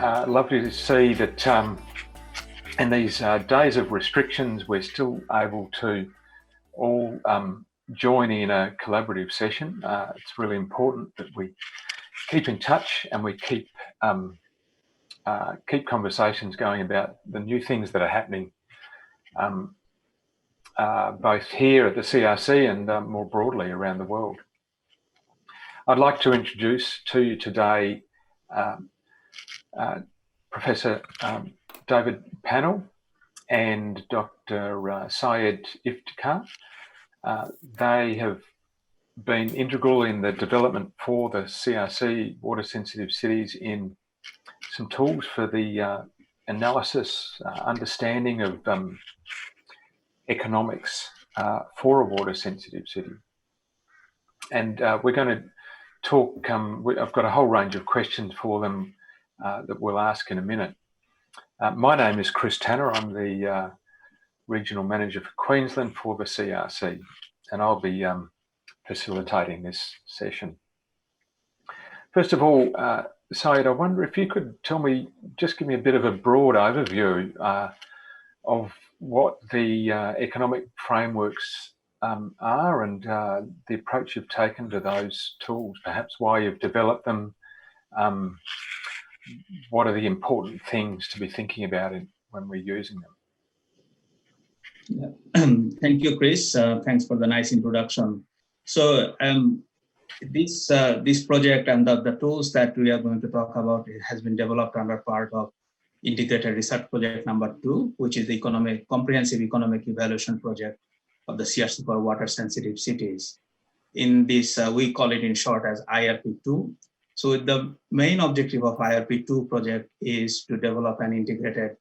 Lovely to see that in these days of restrictions, we're still able to all join in a collaborative session. It's really important that we keep in touch and we keep conversations going about the new things that are happening both here at the CRC and more broadly around the world. I'd like to introduce to you today Professor David Panel and Dr. Syed Iftikhar. They have been integral in the development for the CRC water sensitive cities in some tools for the analysis, understanding of economics for a water sensitive city. And we're going to talk, I've got a whole range of questions for them that we'll ask in a minute. My name is Chris Tanner. I'm the Regional Manager for Queensland for the CRC, and I'll be facilitating this session. First of all, Syed, I wonder if you could tell me, just give me a bit of a broad overview of what the economic frameworks are and the approach you've taken to those tools, perhaps why you've developed them, what are the important things to be thinking about when we're using them? Yeah. Thank you, Chris. Thanks for the nice introduction. So this project and the tools that we are going to talk about, it has been developed under part of Integrated Research Project number 2, which is the Comprehensive Economic Evaluation Project of the CRC for Water Sensitive Cities. In this, we call it in short as IRP2. So the main objective of IRP2 project is to develop an integrated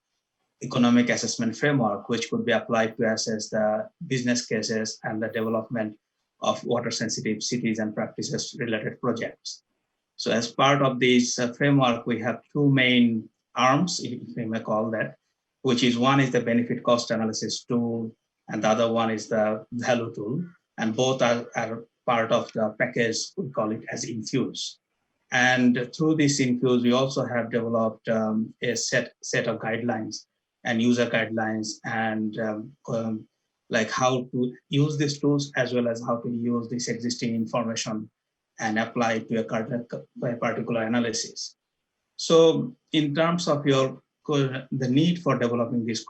economic assessment framework, which could be applied to assess the business cases and the development of water sensitive cities and practices related projects. So as part of this framework, we have two main arms, if we may call that, which is one is the benefit cost analysis tool, and the other one is the value tool. And both are part of the package, we call it as Infuse. And through this Infuse, we also have developed a set of guidelines and user guidelines and like how to use these tools as well as how to use this existing information and apply it to a particular analysis. So in terms of the need for developing these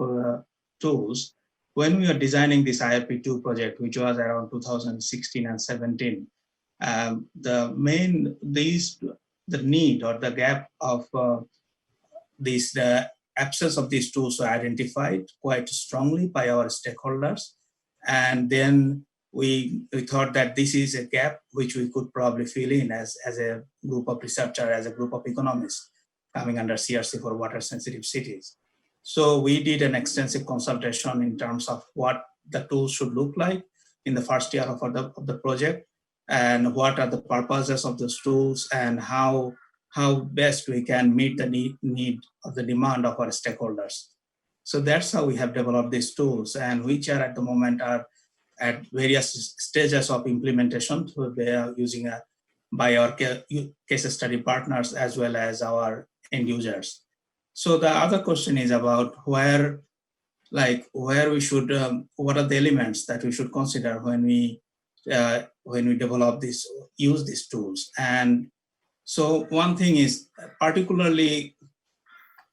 tools, when we were designing this IRP2 project, which was around 2016 and 17, the need or the gap of the absence of these tools were identified quite strongly by our stakeholders. And then we thought that this is a gap which we could probably fill in as a group of researchers, as a group of economists coming under CRC for water sensitive cities. So we did an extensive consultation in terms of what the tools should look like in the first year of the project, and what are the purposes of those tools, and how best we can meet the need or the demand of our stakeholders. So that's how we have developed these tools, and which are at the moment are at various stages of implementation. So they are using by our case study partners as well as our end users. So the other question is about where we should, what are the elements that we should consider when we develop use these tools. And so one thing is, particularly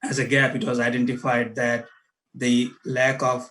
as a gap, it was identified that the lack of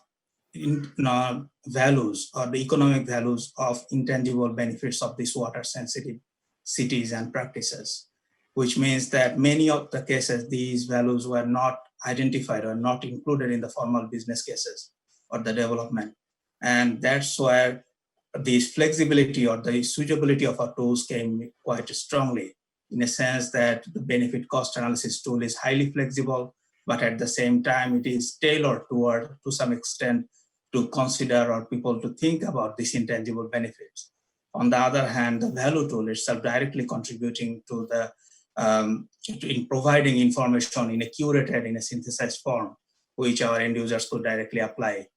values or the economic values of intangible benefits of these water sensitive cities and practices, which means that many of the cases, these values were not identified or not included in the formal business cases or the development. And that's where this flexibility or the suitability of our tools came quite strongly, in a sense that the benefit cost analysis tool is highly flexible, but at the same time, it is tailored toward, to some extent, to consider or people to think about these intangible benefits. On the other hand, the value tool itself directly contributing to the in providing information in a curated, in a synthesized form, which our end users could directly apply.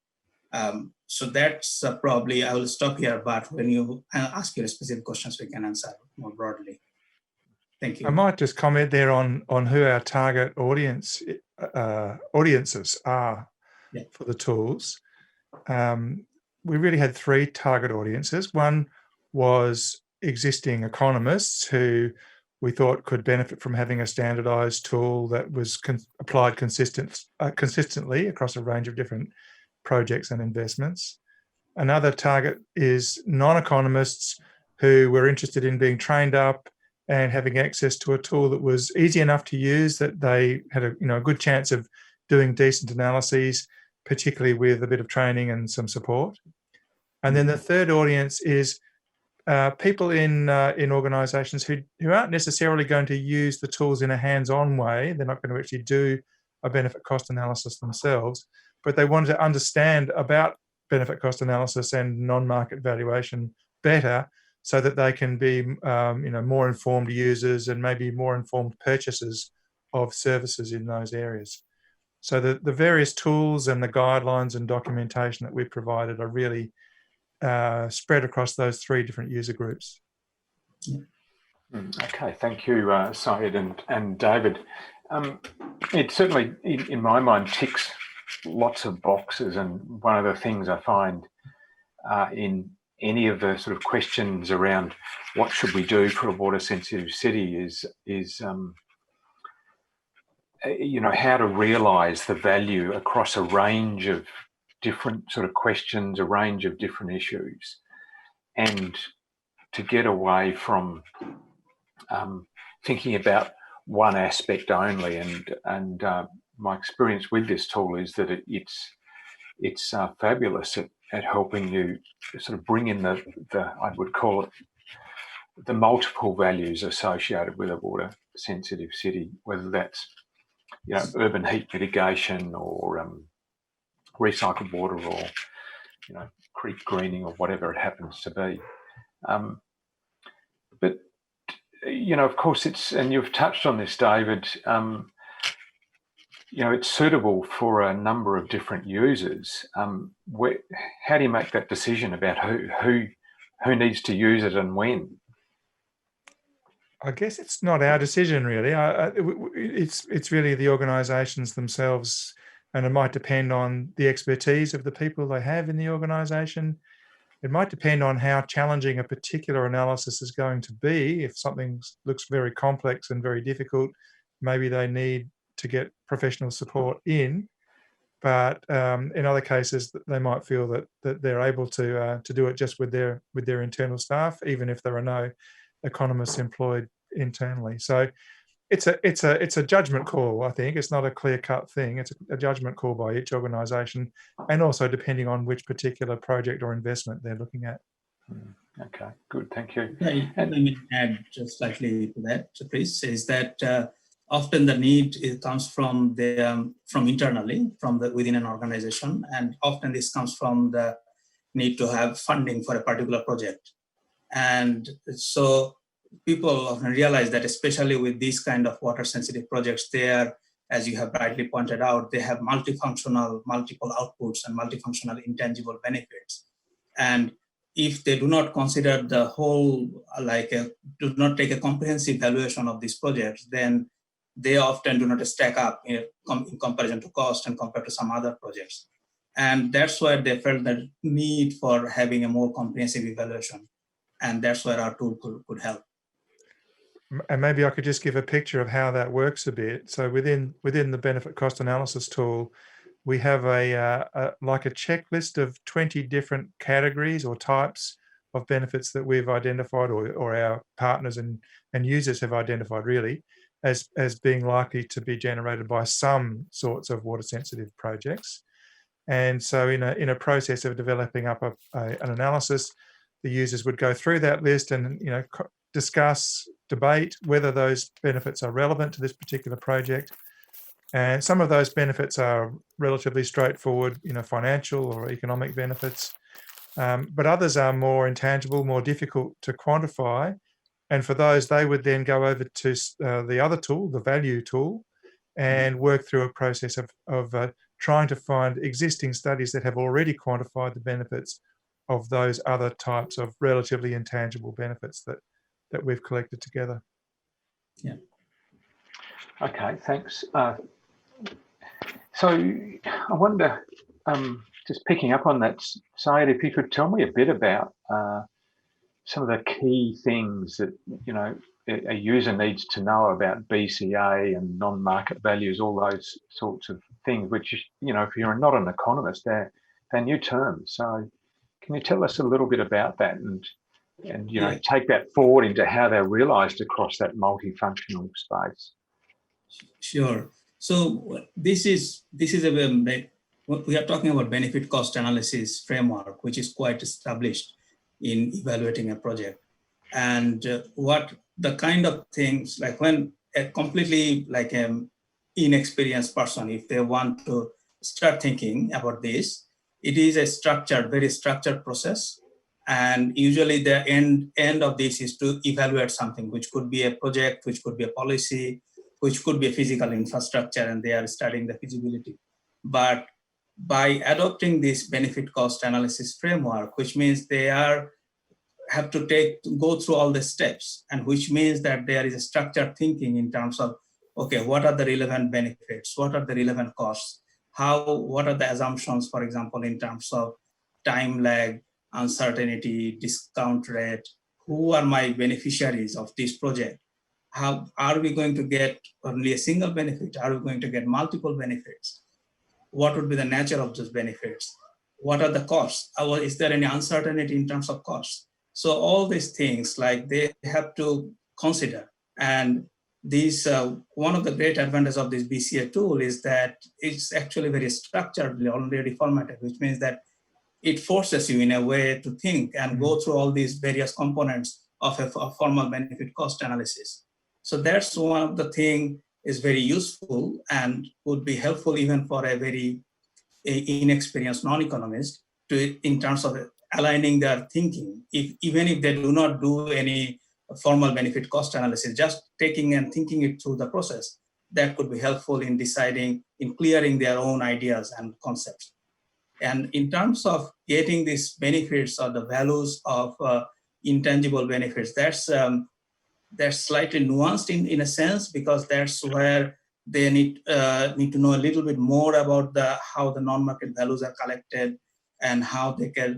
So that's probably, I will stop here, but when you ask your specific questions, we can answer more broadly. Thank you. I might just comment there on who our target audiences are for the tools. We really had three target audiences. One was existing economists who we thought could benefit from having a standardized tool that was applied consistently across a range of different projects and investments. Another target is non-economists who were interested in being trained up and having access to a tool that was easy enough to use, that they had a good chance of doing decent analyses, particularly with a bit of training and some support. And then the third audience is people in organisations who aren't necessarily going to use the tools in a hands-on way. They're not going to actually do a benefit cost analysis themselves, but they wanted to understand about benefit cost analysis and non-market valuation better, so that they can be more informed users and maybe more informed purchasers of services in those areas. So the various tools and the guidelines and documentation that we've provided are really spread across those three different user groups. Okay, thank you, Syed and David. It certainly, in my mind, ticks lots of boxes, and one of the things I find in any of the sort of questions around what should we do for a water-sensitive city is how to realise the value across a range of different sort of questions, a range of different issues, and to get away from thinking about one aspect only. And my experience with this tool is that it's fabulous at helping you sort of bring in the I would call it the multiple values associated with a water sensitive city, whether that's urban heat mitigation or recycled water or creek greening or whatever it happens to be. But of course it's, and you've touched on this, David, it's suitable for a number of different users. How do you make that decision about who needs to use it and when? I guess it's not our decision, really. It's really the organisations themselves, and it might depend on the expertise of the people they have in the organisation. It might depend on how challenging a particular analysis is going to be. If something looks very complex and very difficult, maybe they need to get professional support in. But in other cases, they might feel that they're able to do it just with their internal staff, even if there are no economists employed internally. So it's a judgment call. I think it's not a clear-cut thing. It's a judgment call by each organisation, and also depending on which particular project or investment they're looking at. Okay, good, thank you. Let me add just slightly to that, please. Is that often the need comes from internally, within an organisation, and often this comes from the need to have funding for a particular project. And so people often realize that, especially with these kind of water sensitive projects, they are, as you have rightly pointed out, they have multifunctional, multiple outputs and multifunctional intangible benefits. And if they do not consider the whole, do not take a comprehensive valuation of these projects, then they often do not stack up in comparison to cost and compared to some other projects. And that's why they felt the need for having a more comprehensive evaluation. And that's where our tool could help. And maybe I could just give a picture of how that works a bit. So within the benefit cost analysis tool, we have a checklist of 20 different categories or types of benefits that we've identified, or our partners and users have identified, really, as being likely to be generated by some sorts of water sensitive projects. And so in a process of developing up an analysis, the users would go through that list and discuss, debate whether those benefits are relevant to this particular project. And some of those benefits are relatively straightforward, financial or economic benefits, but others are more intangible, more difficult to quantify. And for those, they would then go over to the other tool, the value tool, and work through a process of trying to find existing studies that have already quantified the benefits of those other types of relatively intangible benefits that we've collected together. Yeah. Okay, thanks. So I wonder, just picking up on that, Syed, if you could tell me a bit about some of the key things that, you know, a user needs to know about BCA and non-market values, all those sorts of things, which, you know, if you're not an economist, they're new terms. So can you tell us a little bit about that and you know, take that forward into how they're realised across that multifunctional space? Sure. So this is we are talking about benefit cost analysis framework, which is quite established in evaluating a project. And what the kind of things, like when a completely like inexperienced person, if they want to start thinking about this, it is a structured, very structured process. And usually the end of this is to evaluate something, which could be a project, which could be a policy, which could be a physical infrastructure, and they are studying the feasibility. But by adopting this benefit cost analysis framework, which means they have to go through all the steps, and which means that there is a structured thinking in terms of, okay, what are the relevant benefits? What are the relevant costs? What are the assumptions, for example, in terms of time lag, uncertainty, discount rate? Who are my beneficiaries of this project? How are we going to get only a single benefit? Are we going to get multiple benefits? What would be the nature of those benefits? What are the costs? Is there any uncertainty in terms of costs? So all these things, like, they have to consider. And these one of the great advantages of this BCA tool is that it's actually very structured, already formatted, which means that it forces you in a way to think and go through all these various components of a formal benefit cost analysis. So that's one of the things is very useful and would be helpful even for a very inexperienced non-economist in terms of aligning their thinking. Even if they do not do any formal benefit cost analysis, just taking and thinking it through the process, that could be helpful in deciding, in clearing their own ideas and concepts. And in terms of getting these benefits or the values of intangible benefits, that's slightly nuanced in a sense, because that's where they need to know a little bit more about how the non-market values are collected and how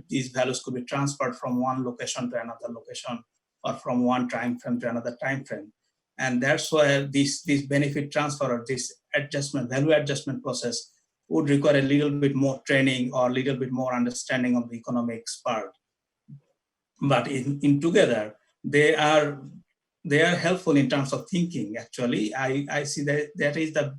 these values could be transferred from one location to another location, or from one time frame to another time frame. And that's where this benefit transfer or this value adjustment process would require a little bit more training or a little bit more understanding of the economics part. But in together, they are helpful in terms of thinking. Actually, I see that is a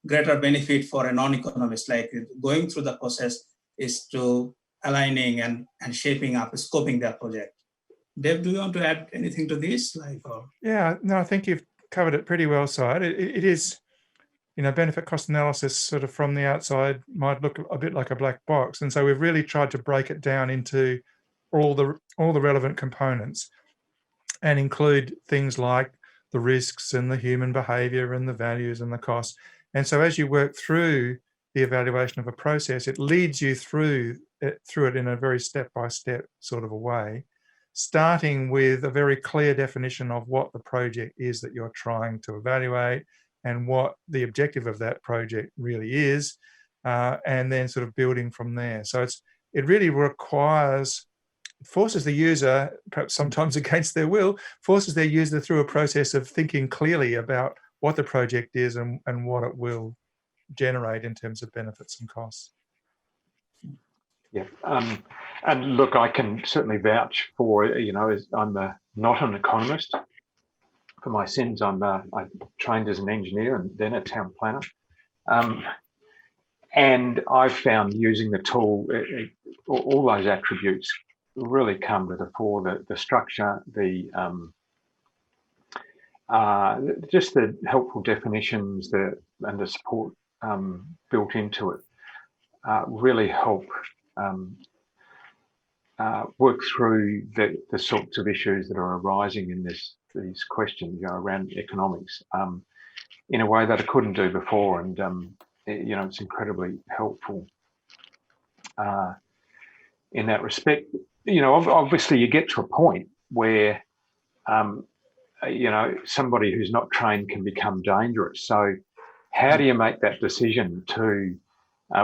greater benefit for a non-economist. Like, going through the process is to aligning and shaping up, scoping their project. Dave, do you want to add anything to this? Yeah, no, I think you've covered it pretty well, Syed. It is, you know, benefit cost analysis sort of from the outside might look a bit like a black box. And so we've really tried to break it down into all the relevant components and include things like the risks and the human behavior and the values and the costs. And so as you work through the evaluation of a process, it leads you through it in a very step-by-step sort of a way, starting with a very clear definition of what the project is that you're trying to evaluate and what the objective of that project really is, and then sort of building from there. So it really forces the user, perhaps sometimes against their will, forces their user through a process of thinking clearly about what the project is and what it will generate in terms of benefits and costs. Yeah, and look, I can certainly vouch for, you know, I'm not an economist. For my sins, I trained as an engineer and then a town planner. And I've found using the tool, all those attributes really come to the fore, the structure, just the helpful definitions and the support built into it really help work through the sorts of issues that are arising in these questions, you know, around economics in a way that I couldn't do before. And, you know, it's incredibly helpful in that respect. You know, obviously you get to a point where somebody who's not trained can become dangerous. So how do you make that decision to,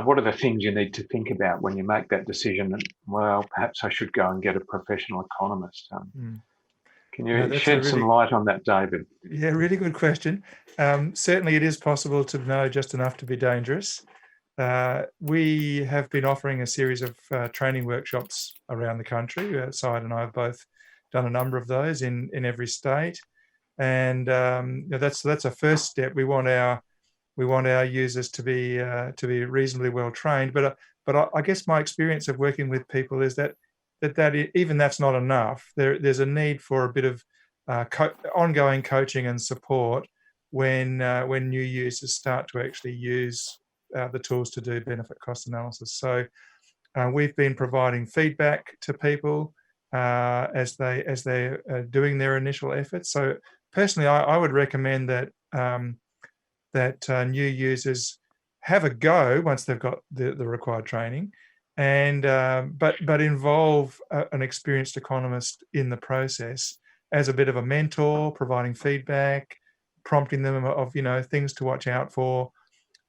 what are the things you need to think about when you make that decision? And, well, perhaps I should go and get a professional economist. Can you shed some light on that, David? Yeah, really good question. Certainly it is possible to know just enough to be dangerous. We have been offering a series of training workshops around the country. Syed and I have both done a number of those in every state, and that's a first step. We want our users to be reasonably well trained. But I guess my experience of working with people is that even that's not enough. There's a need for a bit of ongoing coaching and support when new users start to actually use the tools to do benefit cost analysis. So we've been providing feedback to people as they're doing their initial efforts. So personally, I would recommend that new users have a go once they've got the required training, and but involve an experienced economist in the process as a bit of a mentor, providing feedback, prompting them of things to watch out for.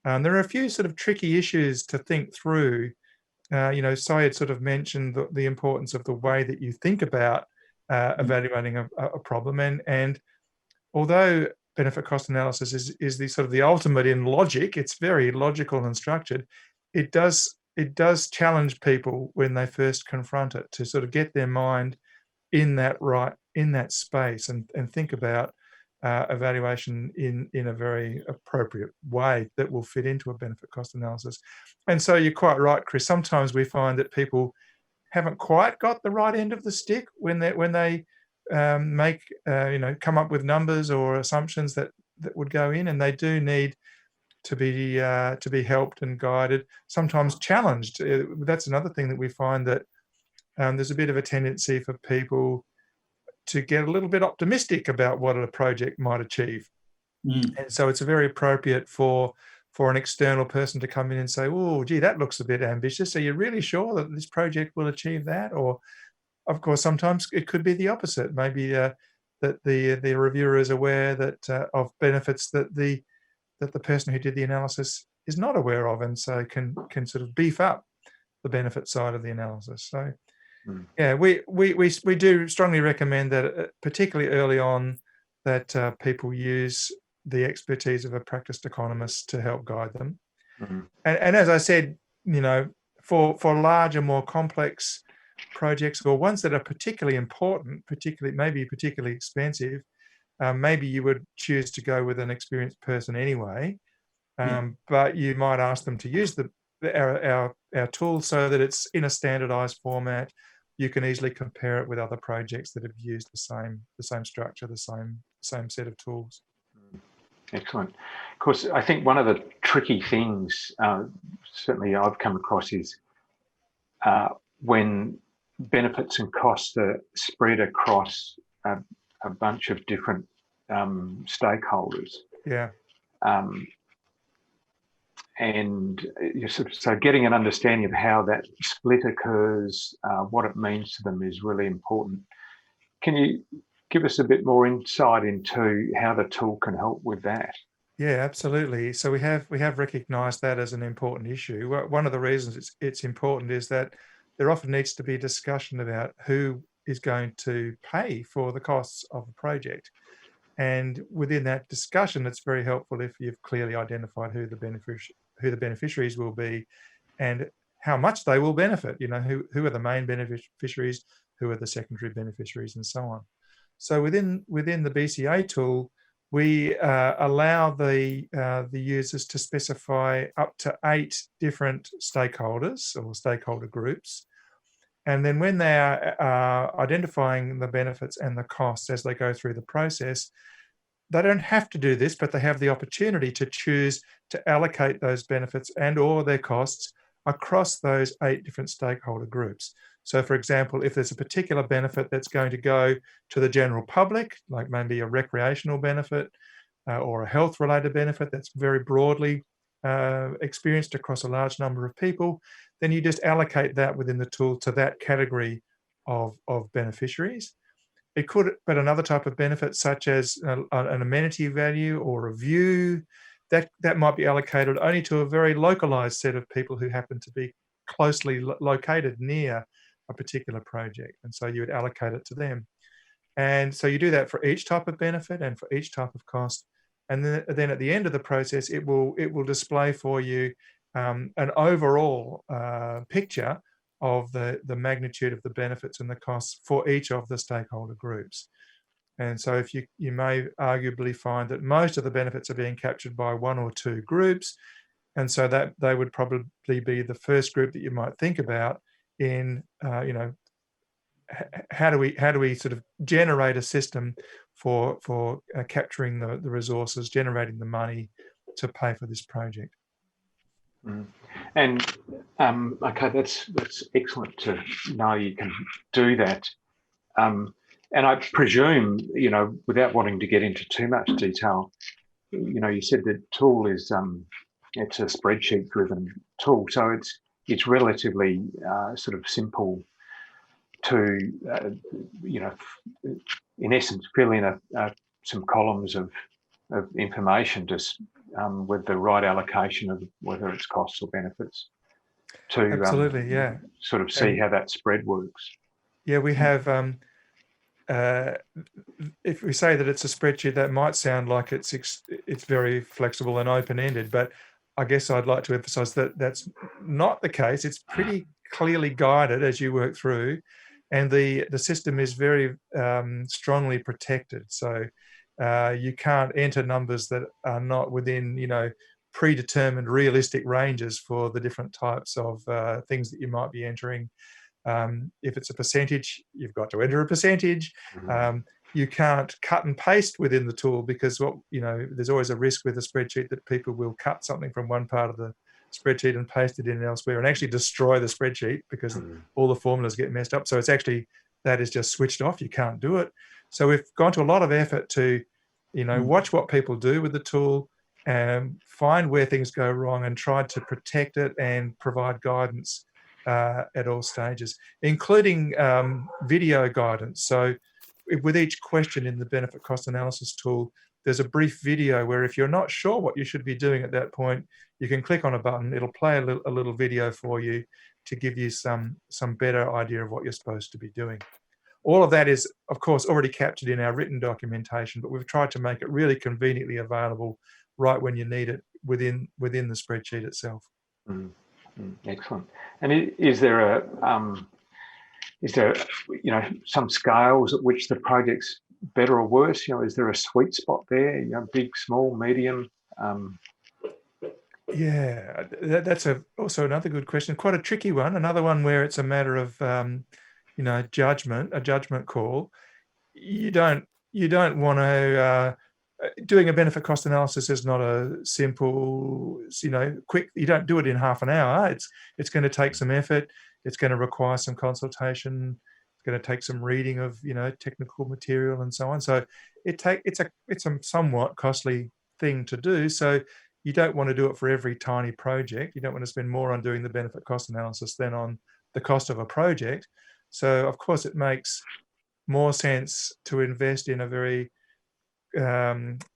There are a few sort of tricky issues to think through. Syed sort of mentioned the importance of the way that you think about evaluating a problem, and although benefit cost analysis is the sort of the ultimate in logic, it's very logical and structured. It does challenge people when they first confront it to sort of get their mind in that space and think about evaluation in a very appropriate way that will fit into a benefit cost analysis. And so you're quite right, Chris. Sometimes we find that people haven't quite got the right end of the stick when they come up with numbers or assumptions that would go in, and they do need to be helped and guided, sometimes challenged. That's another thing that we find, that there's a bit of a tendency for people to get a little bit optimistic about what a project might achieve. And so it's very appropriate for an external person to come in and say, oh, gee, that looks a bit ambitious. Are you really sure that this project will achieve that? Or, of course, sometimes it could be the opposite. Maybe that the reviewer is aware that of benefits that the person who did the analysis is not aware of, and so can sort of beef up the benefit side of the analysis. So yeah, we do strongly recommend that, particularly early on, that people use the expertise of a practiced economist to help guide them. And as I said, for larger, more complex projects, or ones that are particularly important, maybe particularly expensive, maybe you would choose to go with an experienced person anyway, but you might ask them to use our tool so that it's in a standardized format. You can easily compare it with other projects that have used the same structure, the same set of tools. Excellent. Of course, I think one of the tricky things, certainly I've come across, is when benefits and costs are spread across a bunch of different stakeholders. Yeah. And so getting an understanding of how that split occurs, what it means to them, is really important. Can you give us a bit more insight into how the tool can help with that? Yeah, absolutely. So we have recognised that as an important issue. One of the reasons it's important is that there often needs to be discussion about who is going to pay for the costs of a project. And within that discussion, it's very helpful if you've clearly identified who the beneficiaries will be and how much they will benefit. Who are the main beneficiaries, who are the secondary beneficiaries, and so on. So within the BCA tool, we allow the users to specify up to 8 different stakeholders or stakeholder groups. And then when they are identifying the benefits and the costs as they go through the process, they don't have to do this, but they have the opportunity to choose to allocate those benefits and or their costs across those 8 different stakeholder groups. So, for example, if there's a particular benefit that's going to go to the general public, like maybe a recreational benefit or a health-related benefit that's very broadly experienced across a large number of people, then you just allocate that within the tool to that category of beneficiaries. It could, but another type of benefit, such as an amenity value or a view, that might be allocated only to a very localized set of people who happen to be closely located near a particular project. And so you would allocate it to them. And so you do that for each type of benefit and for each type of cost. And then at the end of the process, it will display for you an overall picture of the magnitude of the benefits and the costs for each of the stakeholder groups. And so if you may arguably find that most of the benefits are being captured by one or two groups, and so that they would probably be the first group that you might think about in, how do we sort of generate a system for capturing the resources, generating the money to pay for this project. Mm. And okay, that's excellent to know you can do that. And I presume, without wanting to get into too much detail, you said the tool is it's a spreadsheet-driven tool, so it's relatively sort of simple to in essence fill in some columns of information just with the right allocation of whether it's costs or benefits to Absolutely, yeah. sort of see how that spread works. Yeah, we have, if we say that it's a spreadsheet, that might sound like it's very flexible and open-ended, but I guess I'd like to emphasize that that's not the case. It's pretty clearly guided as you work through, and the system is very strongly protected. So you can't enter numbers that are not within, predetermined realistic ranges for the different types of things that you might be entering. If it's a percentage, you've got to enter a percentage. Mm-hmm. You can't cut and paste within the tool because there's always a risk with a spreadsheet that people will cut something from one part of the spreadsheet and paste it in elsewhere and actually destroy the spreadsheet because all the formulas get messed up. So it's actually, that is just switched off. You can't do it. So we've gone to a lot of effort to, watch what people do with the tool and find where things go wrong and try to protect it and provide guidance at all stages, including video guidance. So with each question in the benefit cost analysis tool, there's a brief video where if you're not sure what you should be doing at that point, you can click on a button, it'll play a little video for you to give you some better idea of what you're supposed to be doing. All of that is, of course, already captured in our written documentation, but we've tried to make it really conveniently available right when you need it within the spreadsheet itself. Excellent. And is there some scales at which the project's better or worse? Is there a sweet spot there? Big, small, medium? Yeah, that's also another good question. Quite a tricky one. Another one where it's a matter of a judgment call. You don't want to. Doing a benefit cost analysis is not a simple, quick. You don't do it in half an hour. It's going to take some effort. It's going to require some consultation. It's going to take some reading of technical material and so on. So it's a somewhat costly thing to do. So you don't want to do it for every tiny project. You don't want to spend more on doing the benefit cost analysis than on the cost of a project. So of course it makes more sense to invest in a very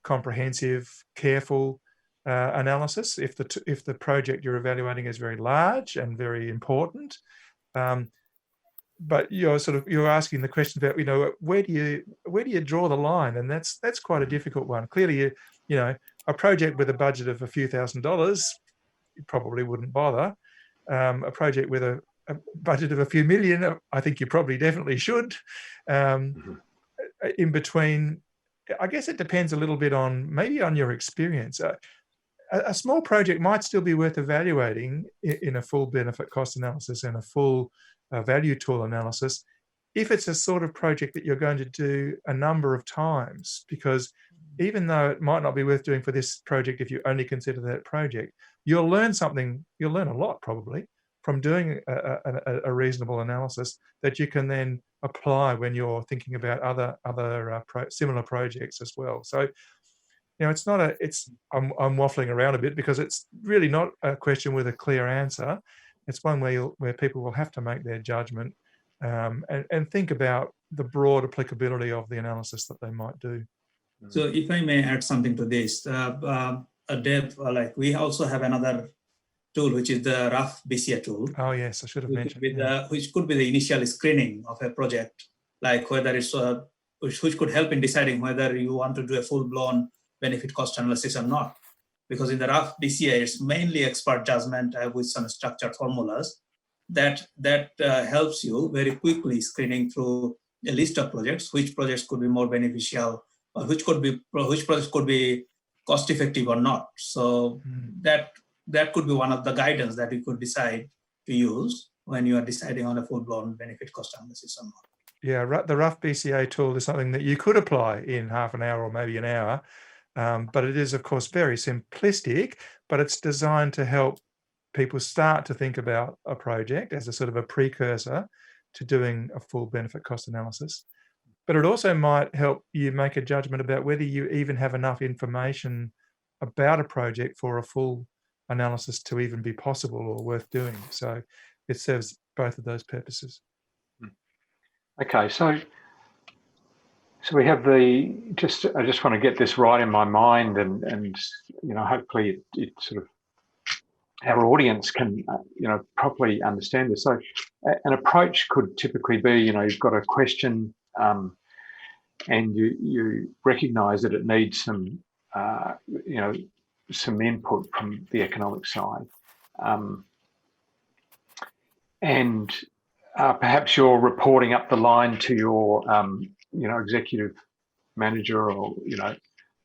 comprehensive, careful analysis if the project you're evaluating is very large and very important. But you're asking the question about where do you draw the line, and that's quite a difficult one. Clearly, a project with a budget of a few $1,000s, you probably wouldn't bother. A project with a budget of a few million, I think you probably definitely should. In between, I guess it depends a little bit on your experience. A small project might still be worth evaluating in a full benefit cost analysis and a full value tool analysis if it's a sort of project that you're going to do a number of times, because even though it might not be worth doing for this project if you only consider that project, you'll learn a lot probably from doing a reasonable analysis that you can then apply when you're thinking about other similar projects as well. So it's not I'm waffling around a bit because it's really not a question with a clear answer. It's one where people will have to make their judgment and think about the broad applicability of the analysis that they might do. So if I may add something to this, Dave, like we also have another tool, which is the rough BCA tool. Oh yes, I should have mentioned. Which could be the initial screening of a project, like whether it's which could help in deciding whether you want to do a full-blown benefit cost analysis or not. Because in the rough BCA, it's mainly expert judgment with some structured formulas that helps you very quickly screening through a list of projects, which projects could be more beneficial, or which projects could be cost effective or not. So that could be one of the guidance that you could decide to use when you are deciding on a full-blown benefit cost analysis or not. Yeah, the rough BCA tool is something that you could apply in half an hour or maybe an hour, but it is, of course, very simplistic, but it's designed to help people start to think about a project as a sort of a precursor to doing a full benefit cost analysis. But it also might help you make a judgment about whether you even have enough information about a project for a full analysis to even be possible or worth doing. So it serves both of those purposes. Okay, so we have I just want to get this right in my mind, and you know, hopefully it sort of our audience can you know, properly understand this. So an approach could typically be, you know, you've got a question and you recognise that it needs some you know, some input from the economic side, and perhaps you're reporting up the line to your you know, executive manager, or you know,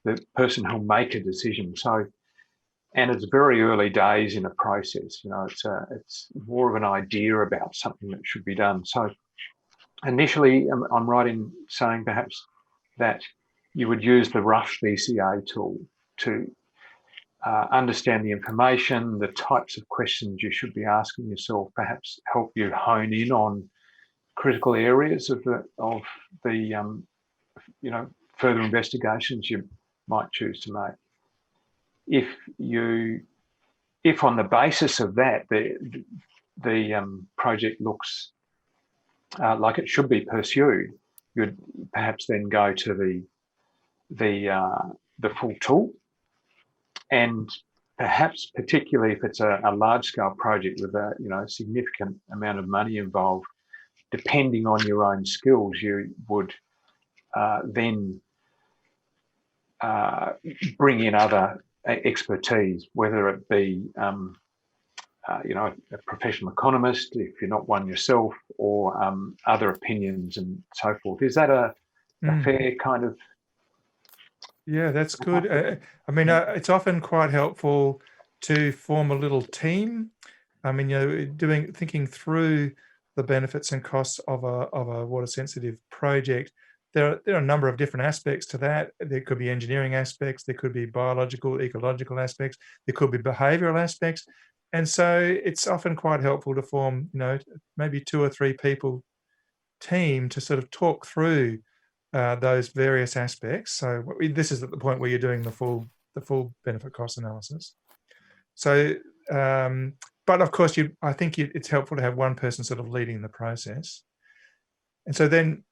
the person who'll make a decision. So, and it's very early days in a process. You know, it's more of an idea about something that should be done. So, initially, I'm right in saying perhaps that you would use the rough BCA tool to understand the information, the types of questions you should be asking yourself, perhaps help you hone in on critical areas of the you know, further investigations you might choose to make. If on the basis of that the project looks like it should be pursued, you'd perhaps then go to the full tool, and perhaps particularly if it's a large scale project with a, you know, significant amount of money involved, depending on your own skills, you would then bring in other expertise, whether it be you know, a professional economist if you're not one yourself, or other opinions and so forth. Is that a fair kind of? Yeah, that's good. I mean, it's often quite helpful to form a little team. I mean, you know, thinking through the benefits and costs of a water sensitive project. There are a number of different aspects to that. There could be engineering aspects, there could be biological, ecological aspects, there could be behavioural aspects. And so it's often quite helpful to form, you know, maybe 2 or 3 people team to sort of talk through those various aspects. So this is at the point where you're doing the full benefit cost analysis. So, but of course, I think it's helpful to have one person sort of leading the process. And so then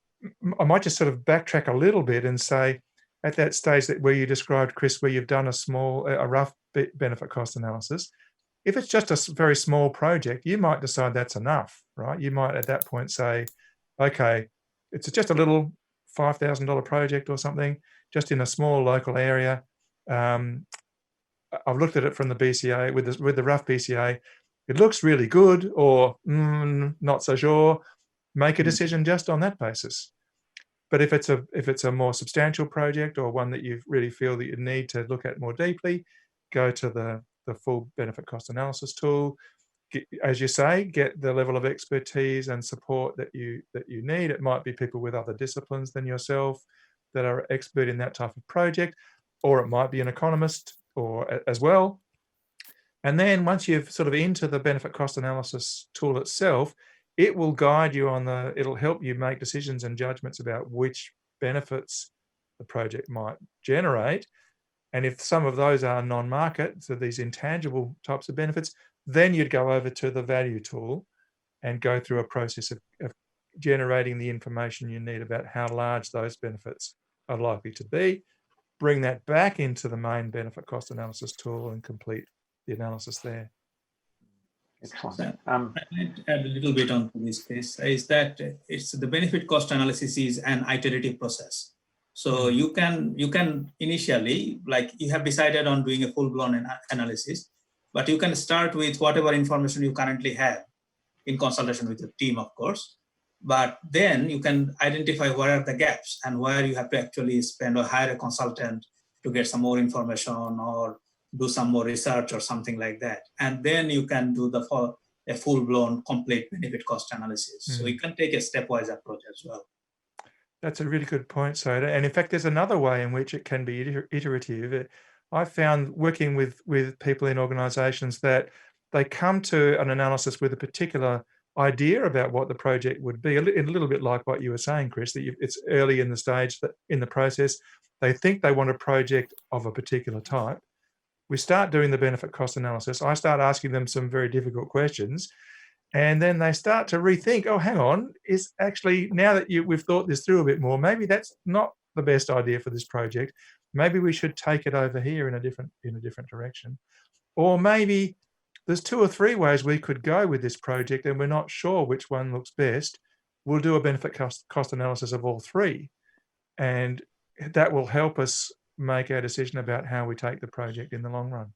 I might just sort of backtrack a little bit and say, at that stage where you described, Chris, where you've done a rough benefit cost analysis, if it's just a very small project, you might decide that's enough, right? You might at that point say, okay, it's just a little $5,000 project or something, just in a small local area. I've looked at it from the BCA with the rough BCA. It looks really good, or not so sure. Make a decision just on that basis. But if it's a more substantial project, or one that you really feel that you need to look at more deeply, go to the full benefit cost analysis tool. As you say, get the level of expertise and support that you need. It might be people with other disciplines than yourself that are expert in that type of project, or it might be an economist or as well. And then once you've sort of into the benefit cost analysis tool itself, it will guide you it'll help you make decisions and judgments about which benefits the project might generate. And if some of those are non-market, so these intangible types of benefits, then you'd go over to the value tool and go through a process of generating the information you need about how large those benefits are likely to be, bring that back into the main benefit cost analysis tool and complete the analysis there. Excellent. So, I'd add a little bit on this case, is that it's the benefit cost analysis is an iterative process. So you can initially, like you have decided on doing a full-blown analysis, but you can start with whatever information you currently have in consultation with your team, of course. But then you can identify where are the gaps and where you have to actually spend or hire a consultant to get some more information or do some more research or something like that. And then you can do a full-blown complete benefit cost analysis. So you can take a stepwise approach as well. That's a really good point, Soda. And in fact, there's another way in which it can be iterative. I found working with people in organizations that they come to an analysis with a particular idea about what the project would be, a little bit like what you were saying, Chris, that it's early in the stage, that in the process, they think they want a project of a particular type. We start doing the benefit cost analysis. I start asking them some very difficult questions, and then they start to rethink, oh, hang on, is actually, now that we've thought this through a bit more, maybe that's not the best idea for this project. Maybe we should take it over here in a different direction. Or maybe there's 2 or 3 ways we could go with this project and we're not sure which one looks best. We'll do a benefit cost analysis of all 3. And that will help us make our decision about how we take the project in the long run.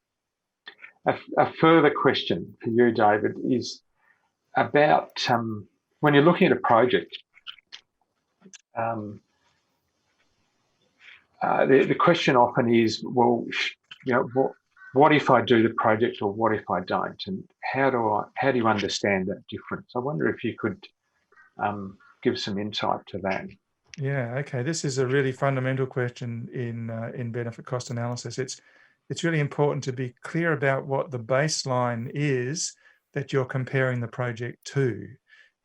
A further question for you, David, is about when you're looking at a project, the question often is, well, what if I do the project or what if I don't? And how do you understand that difference? I wonder if you could give some insight to that. Yeah, okay. This is a really fundamental question in benefit cost analysis. It's really important to be clear about what the baseline is that you're comparing the project to,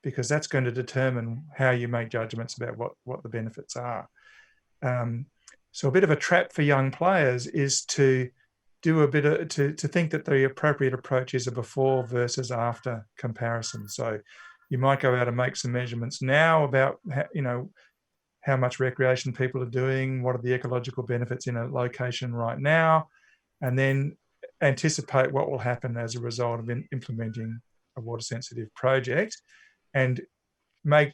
because that's going to determine how you make judgments about what the benefits are. So a bit of a trap for young players is to do to think that the appropriate approach is a before versus after comparison. So you might go out and make some measurements now about how much recreation people are doing, what are the ecological benefits in a location right now, and then anticipate what will happen as a result of implementing a water sensitive project, and make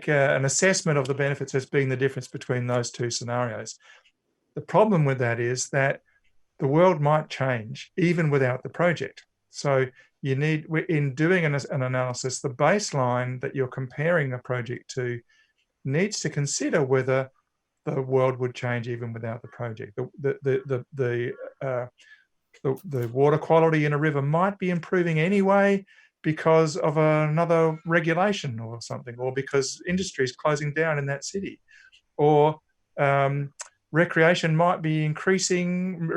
an assessment of the benefits as being the difference between those 2 scenarios. The problem with that is that the world might change even without the project. So you need, in doing an analysis, the baseline that you're comparing a project to needs to consider whether the world would change even without the project. The water quality in a river might be improving anyway because of another regulation or something, or because industry is closing down in that city, or recreation might be increasing,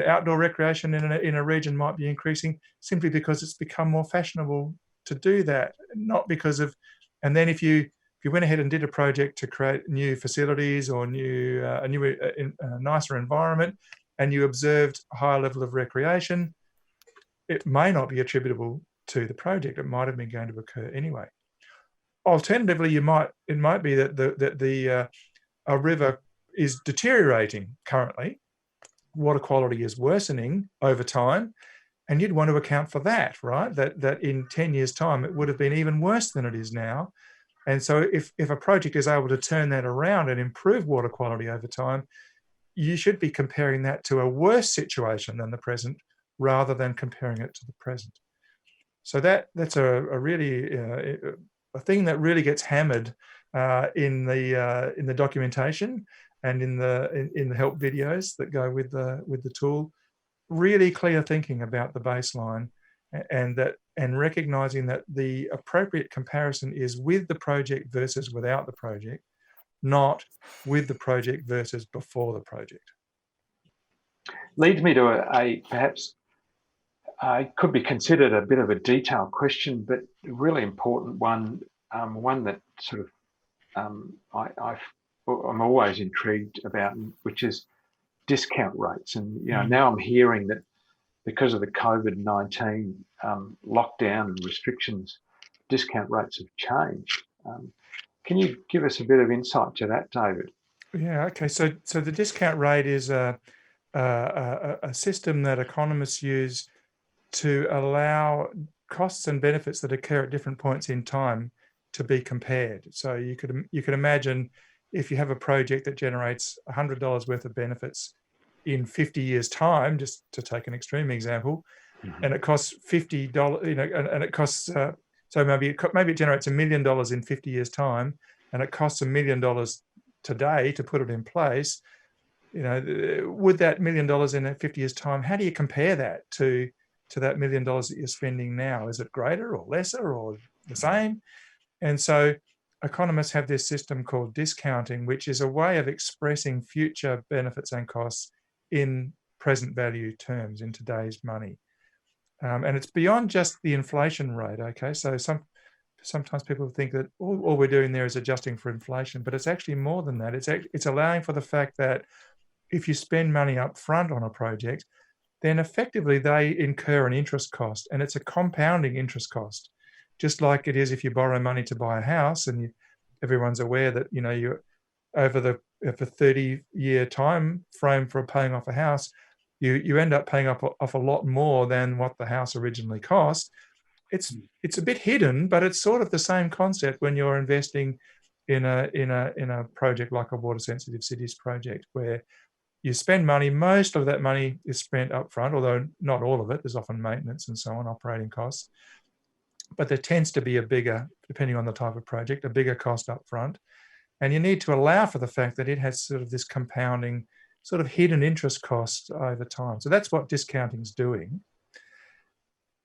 outdoor recreation in a region might be increasing simply because it's become more fashionable to do that, not because of, and then if you went ahead and did a project to create new facilities or a nicer environment, and you observed a higher level of recreation, it may not be attributable to the project. It might have been going to occur anyway. Alternatively, it might be that a river is deteriorating currently, water quality is worsening over time, and you'd want to account for that, right? That in 10 years' time, it would have been even worse than it is now. And so if a project is able to turn that around and improve water quality over time, you should be comparing that to a worse situation than the present rather than comparing it to the present. So that's a really a thing that really gets hammered in the documentation and in the help videos that go with the tool. Really clear thinking about the baseline, and recognizing that the appropriate comparison is with the project versus without the project, not with the project versus before the project. Leads me to a perhaps could be considered a bit of a detailed question, but a really important one, one that sort of I'm always intrigued about, which is discount rates. And now I'm hearing that because of the COVID-19 lockdown and restrictions, discount rates have changed. Can you give us a bit of insight to that, David? Yeah, okay. So the discount rate is a system that economists use to allow costs and benefits that occur at different points in time to be compared. So you could imagine if you have a project that generates $100 worth of benefits in 50 years' time, just to take an extreme example, and it costs $50, and it costs so maybe it generates $1 million in 50 years' time, and it costs $1 million today to put it in place. With that $1 million in 50 years' time, how do you compare that to that $1 million that you're spending now? Is it greater or lesser or the same? And so economists have this system called discounting, which is a way of expressing future benefits and costs in present value terms, in today's money. And it's beyond just the inflation rate, okay? So sometimes people think that all we're doing there is adjusting for inflation, but it's actually more than that. It's allowing for the fact that if you spend money up front on a project, then effectively they incur an interest cost, and it's a compounding interest cost, just like it is if you borrow money to buy a house. And everyone's aware that you over the 30-year time frame for paying off a house, you end up paying off a lot more than what the house originally cost. It's a bit hidden, but it's sort of the same concept when you're investing in a project like a water sensitive cities project, where you spend money. Most of that money is spent up front, although not all of it. There's often maintenance and so on, operating costs. But there tends to be a bigger, depending on the type of project, a bigger cost up front. And you need to allow for the fact that it has sort of this compounding, sort of hidden interest cost over time. So that's what discounting is doing.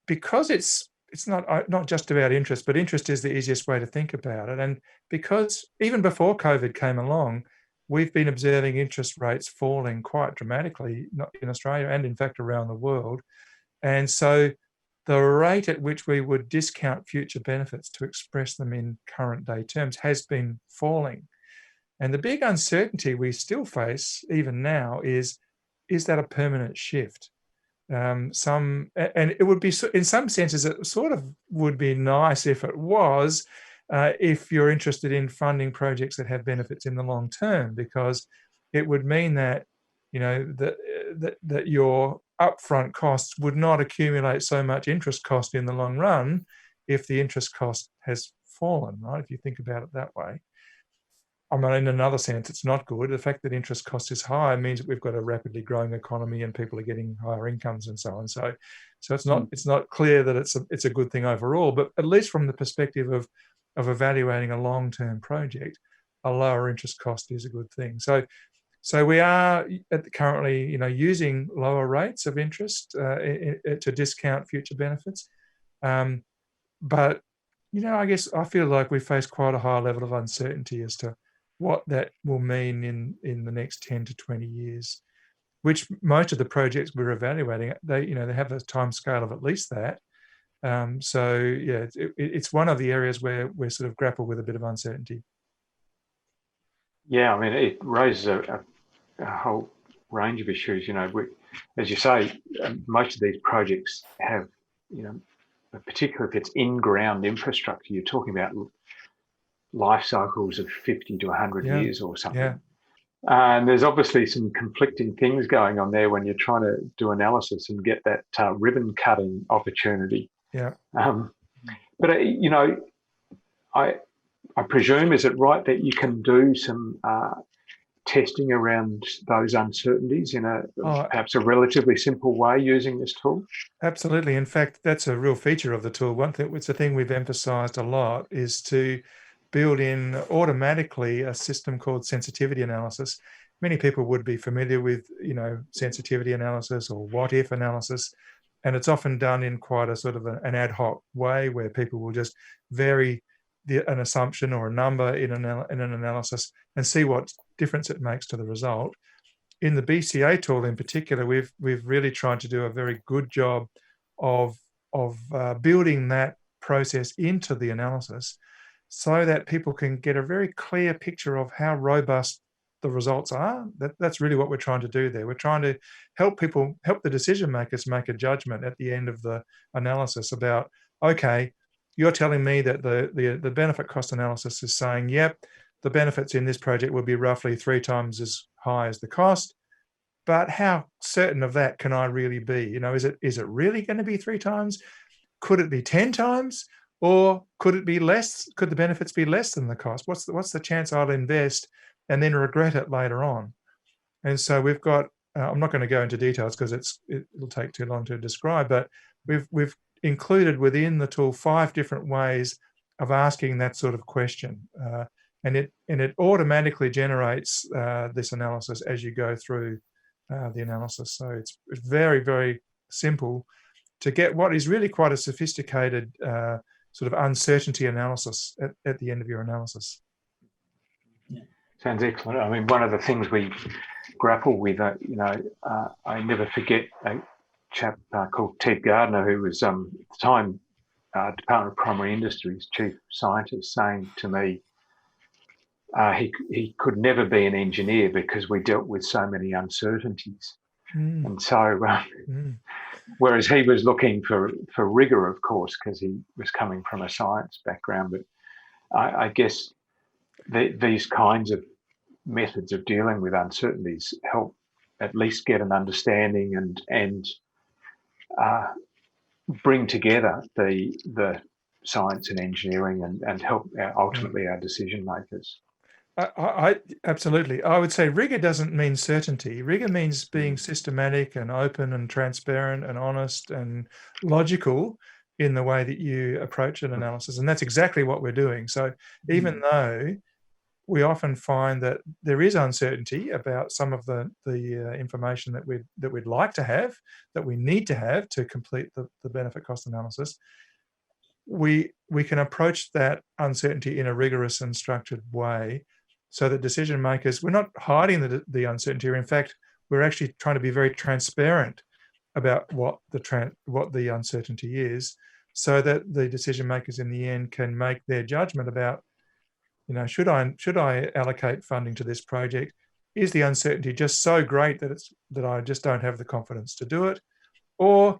Because it's not just about interest, but interest is the easiest way to think about it. And because even before COVID came along, we've been observing interest rates falling quite dramatically in Australia and in fact around the world. And so the rate at which we would discount future benefits to express them in current day terms has been falling. And the big uncertainty we still face even now is that a permanent shift? And it would be, in some senses, it sort of would be nice if it was, if you're interested in funding projects that have benefits in the long term, because it would mean that that your upfront costs would not accumulate so much interest cost in the long run if the interest cost has fallen, right? If you think about it that way. I mean, in another sense, it's not good. The fact that interest cost is high means that we've got a rapidly growing economy and people are getting higher incomes and so on. So it's not clear that it's a good thing overall, but at least from the perspective of evaluating a long-term project, a lower interest cost is a good thing. So we are currently, using lower rates of interest to discount future benefits. But, I guess I feel like we face quite a high level of uncertainty as to what that will mean in the next 10 to 20 years, which most of the projects we're evaluating, they have a time scale of at least that. So yeah, it's one of the areas where we're sort of grapple with a bit of uncertainty. Yeah, I mean, it raises a whole range of issues. As you say, most of these projects have, particularly if it's in-ground infrastructure, you're talking about life cycles of 50 to 100 years or something. Yeah. And there's obviously some conflicting things going on there when you're trying to do analysis and get that ribbon cutting opportunity. Yeah. But I presume, is it right that you can do some testing around those uncertainties in perhaps a relatively simple way using this tool? Absolutely. In fact, that's a real feature of the tool. It's a thing we've emphasised a lot, is to build in automatically a system called sensitivity analysis. Many people would be familiar with, sensitivity analysis or what-if analysis, and it's often done in quite a sort of an ad hoc way where people will just vary an assumption or a number in an analysis and see what difference it makes to the result. In the BCA tool in particular, we've really tried to do a very good job of building that process into the analysis, so that people can get a very clear picture of how robust the results are. That's really what we're trying to do there. We're trying to help the decision makers make a judgment at the end of the analysis about, okay, you're telling me that the benefit cost analysis is saying, yep, the benefits in this project will be roughly 3 times as high as the cost. But how certain of that can I really be? You know, is it really going to be 3 times? Could it be 10 times? Or could it be less? Could the benefits be less than the cost? What's the chance I'll invest and then regret it later on? And so we've got, I'm not going to go into details because it'll take too long to describe, but we've included within the tool 5 different ways of asking that sort of question. And it automatically generates this analysis as you go through the analysis. So it's very, very simple to get what is really quite a sophisticated sort of uncertainty analysis at the end of your analysis. Yeah. Sounds excellent. I mean, one of the things we grapple with, I never forget a chap called Ted Gardner, who was at the time Department of Primary Industries chief scientist, saying to me, he could never be an engineer because we dealt with so many uncertainties. And so, whereas he was looking for rigor, of course, because he was coming from a science background, but I guess these kinds of methods of dealing with uncertainties help at least get an understanding and bring together the science and engineering and help ultimately our decision makers. I absolutely. I would say rigor doesn't mean certainty. Rigor means being systematic and open and transparent and honest and logical in the way that you approach an analysis. And that's exactly what we're doing. So even though we often find that there is uncertainty about some of the information that we'd like to have, that we need to have to complete the benefit cost analysis, we can approach that uncertainty in a rigorous and structured way, so that decision makers, we're not hiding the uncertainty. In fact, we're actually trying to be very transparent about what the uncertainty is, so that the decision makers in the end can make their judgment about, should I allocate funding to this project? Is the uncertainty just so great that I just don't have the confidence to do it? Or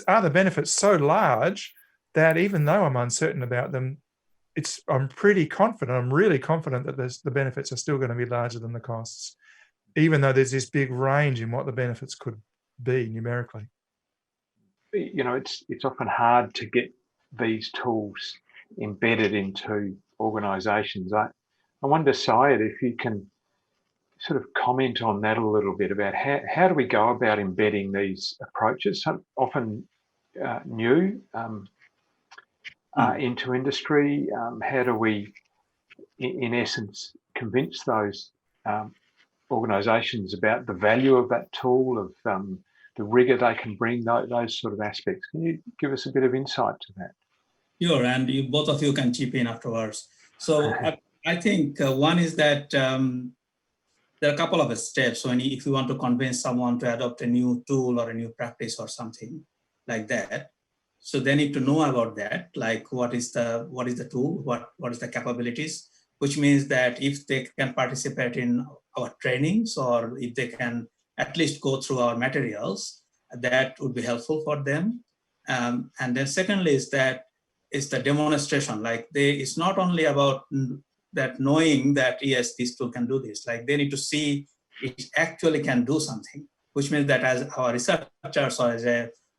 are the benefits so large that even though I'm uncertain about them, I'm pretty confident, I'm really confident that the benefits are still going to be larger than the costs, even though there's this big range in what the benefits could be numerically. It's often hard to get these tools embedded into organisations. I wonder, Syed, if you can sort of comment on that a little bit about how do we go about embedding these approaches, often new, into industry. How do we, in essence, convince those organisations about the value of that tool, of the rigour they can bring, those sort of aspects? Can you give us a bit of insight to that? Sure, and both of you can chip in afterwards. So I think one is that there are a couple of steps. So if you want to convince someone to adopt a new tool or a new practice or something like that, so they need to know about that, like what is the tool, what is the capabilities, which means that if they can participate in our trainings, or if they can at least go through our materials, that would be helpful for them. And then secondly is that it's the demonstration. Like it's not only about that knowing that yes, this tool can do this. Like they need to see it actually can do something, which means that as our researchers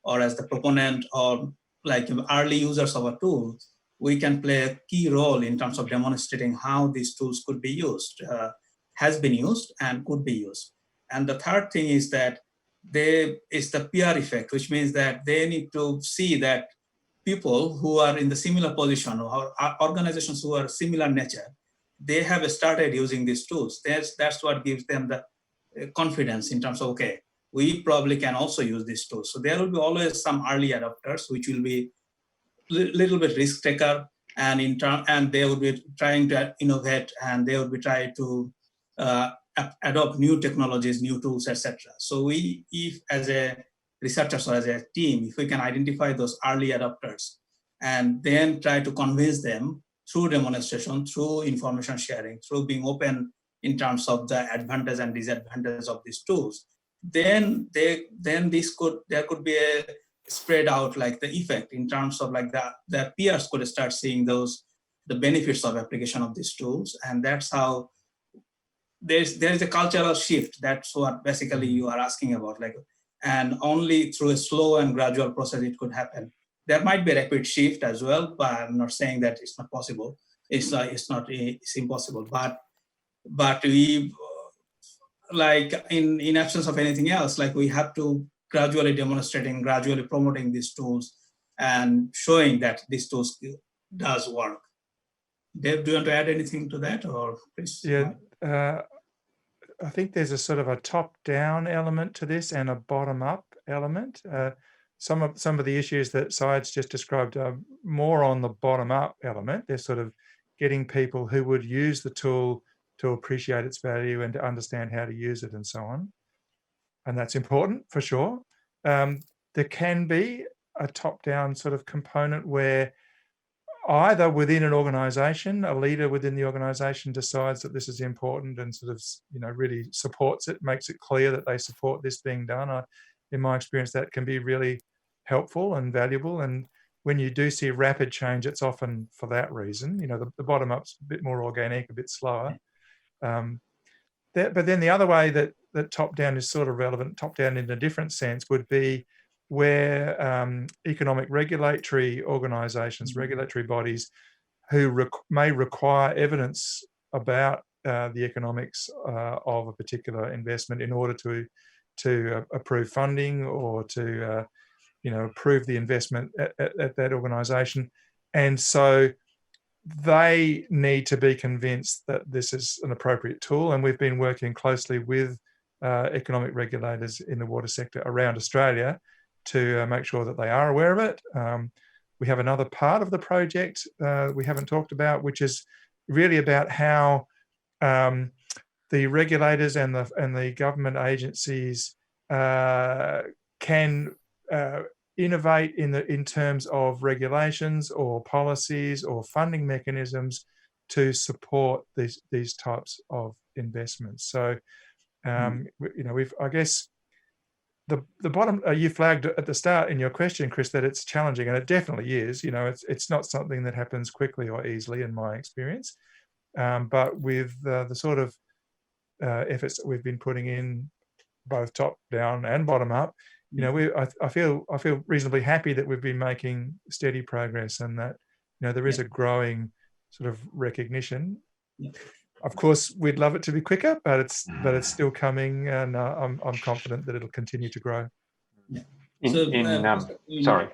or as the proponent or like early users of a tool, we can play a key role in terms of demonstrating how these tools could be used, has been used and could be used. And the third thing is that it's the peer effect, which means that they need to see that people who are in the similar position or organizations who are similar nature, they have started using these tools. That's what gives them the confidence in terms of, okay, we probably can also use these tools. So there will be always some early adopters, which will be a little bit risk taker, and they will be trying to innovate, and they will be trying to adopt new technologies, new tools, etc. So if as a researchers or as a team, if we can identify those early adopters and then try to convince them through demonstration, through information sharing, through being open in terms of the advantage and disadvantage of these tools, then there could be spread out like the effect in terms of like the peers could start seeing the benefits of application of these tools. And that's how there is a cultural shift. That's what basically you are asking about, like, and only through a slow and gradual process it could happen. There might be a rapid shift as well, but I'm not saying that it's not possible. It's impossible, but we, like in absence of anything else, like we have to gradually demonstrating, gradually promoting these tools and showing that these tools does work. Dave, do you want to add anything to that, or please? Yeah, I think there's a sort of a top-down element to this and a bottom-up element. Some of the issues that Syed's just described are more on the bottom-up element. They're sort of getting people who would use the tool to appreciate its value and to understand how to use it and so on. And that's important for sure. There can be a top-down sort of component where either within an organization, a leader within the organization decides that this is important and sort of, really supports it, makes it clear that they support this being done. In my experience, that can be really helpful and valuable. And when you do see rapid change, it's often for that reason. The bottom up's a bit more organic, a bit slower. But then the other way that top down is sort of relevant, top down in a different sense, would be where economic regulatory organisations, regulatory bodies who may require evidence about the economics of a particular investment in order to approve funding or to approve the investment at that organisation. And so they need to be convinced that this is an appropriate tool. And we've been working closely with economic regulators in the water sector around Australia to make sure that they are aware of it. We have another part of the project we haven't talked about, which is really about how the regulators and the government agencies can innovate in terms of regulations or policies or funding mechanisms to support these types of investments. So, I guess the bottom, you flagged at the start in your question, Chris, that it's challenging, and it definitely is. It's not something that happens quickly or easily in my experience. But with the sort of efforts that we've been putting in, both top down and bottom up, I feel reasonably happy that we've been making steady progress, and that there is a growing sort of recognition. Of course, we'd love it to be quicker, but it's still coming, and I'm confident that it'll continue to grow. Sorry,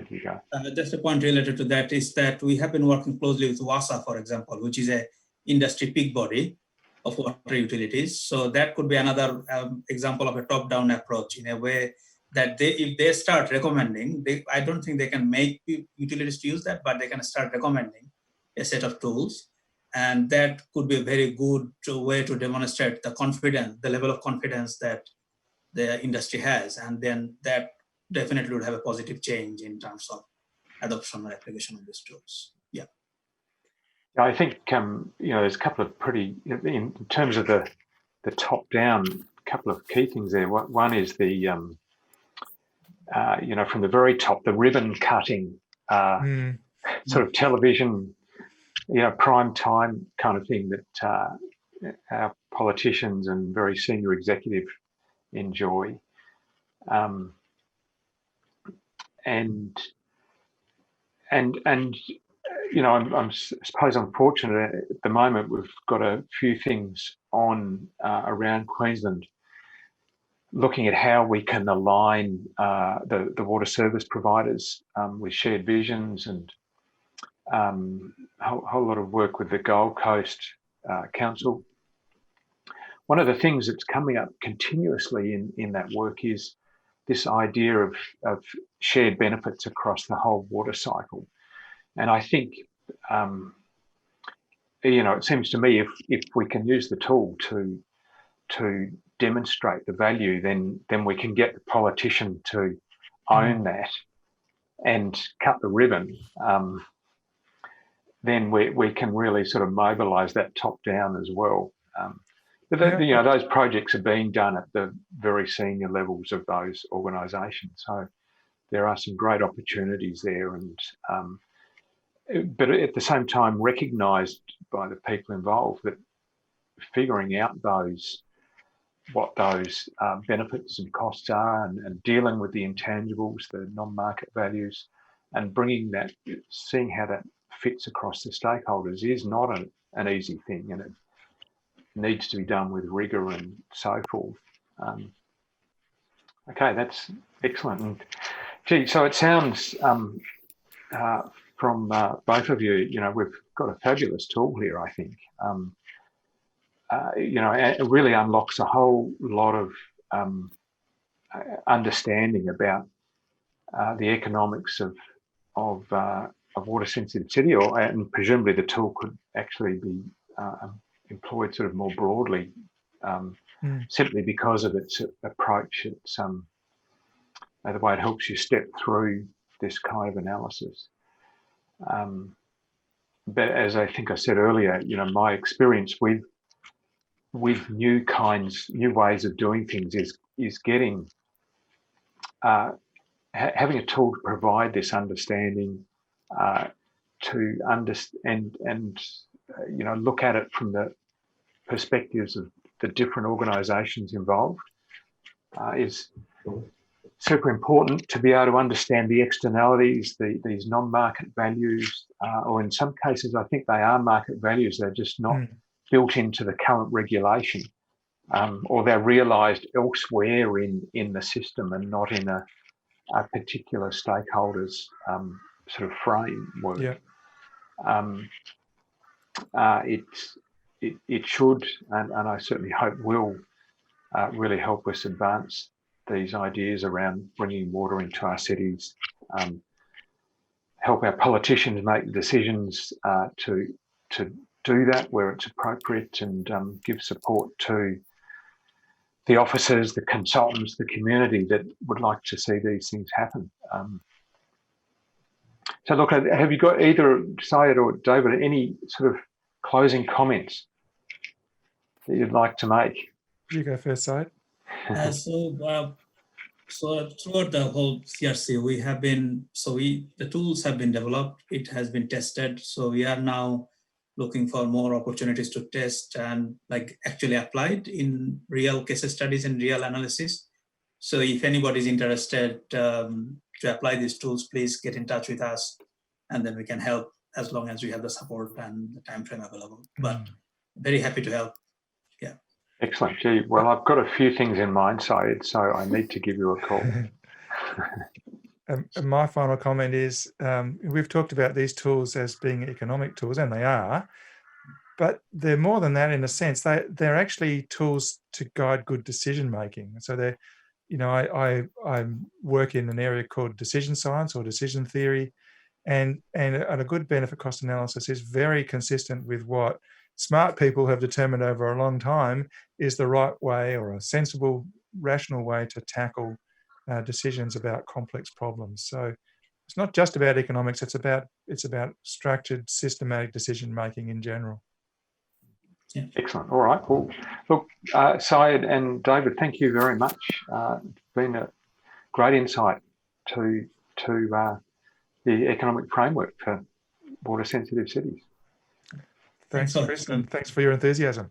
you go. Just a point related to that is that we have been working closely with WSC, for example, which is a industry peak body of water utilities. So that could be another example of a top-down approach, in a way that if they start recommending, I don't think they can make utilities to use that, but they can start recommending a set of tools. And that could be a very good way to demonstrate the level of confidence that the industry has. And then that definitely would have a positive change in terms of adoption or application of these tools. Yeah. I think, there's a couple of in terms of the top down, couple of key things there. One is the, from the very top, the ribbon cutting, sort of television, prime time kind of thing that our politicians and very senior executive enjoy. And I suppose I'm fortunate at the moment. We've got a few things on around Queensland, looking at how we can align the water service providers with shared visions, and a whole lot of work with the Gold Coast Council. One of the things that's coming up continuously in that work is this idea of shared benefits across the whole water cycle. And I think, it seems to me if we can use the tool to demonstrate the value, then we can get the politician to own that and cut the ribbon. Then we can really sort of mobilise that top down as well. But those projects are being done at the very senior levels of those organisations. So there are some great opportunities there, and but at the same time recognised by the people involved that figuring out what those benefits and costs are, and dealing with the intangibles, the non-market values, and seeing how that fits across the stakeholders is not an easy thing, and it needs to be done with rigour and so forth. Okay, that's excellent. And gee, so it sounds from both of you, we've got a fabulous tool here, I think. It really unlocks a whole lot of understanding about the economics of water sensitive city, and presumably the tool could actually be employed sort of more broadly, simply because of its approach. It's the way it helps you step through this kind of analysis. But as I think I said earlier, my experience with new ways of doing things is getting having a tool to provide this understanding, to understand and look at it from the perspectives of the different organisations involved, is super important to be able to understand the externalities, these non-market values, or in some cases I think they are market values, they're just not built into the current regulation, or they're realised elsewhere in the system and not in a particular stakeholder's sort of framework. Yeah. It should, and I certainly hope will, really help us advance these ideas around bringing water into our cities, help our politicians make decisions to do that where it's appropriate, and give support to the officers, the consultants, the community that would like to see these things happen. So look, have you got either Syed or David any sort of closing comments that you'd like to make? You go first, Syed. So throughout the whole CRC, the tools have been developed, it has been tested. So we are now looking for more opportunities to test and actually applied in real case studies and real analysis. So if anybody is interested to apply these tools, please get in touch with us, and then we can help as long as we have the support and the time frame available. But very happy to help. Yeah. Excellent. Gee, well, I've got a few things in mind, Syed, so I need to give you a call. And my final comment is, we've talked about these tools as being economic tools, and they are, but they're more than that in a sense. They're actually tools to guide good decision making. So they're, I work in an area called decision science or decision theory, and a good benefit cost analysis is very consistent with what smart people have determined over a long time is the right way, or a sensible, rational way to tackle decisions about complex problems. So it's not just about economics, it's about structured, systematic decision making in general. Yeah. Excellent. All right. Well, look, Syed and David, thank you very much. It's been a great insight to the economic framework for water sensitive cities. Thanks, Chris, and thanks for your enthusiasm.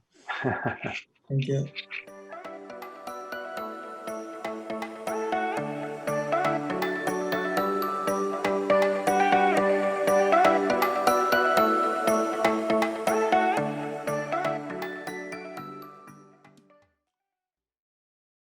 Thank you.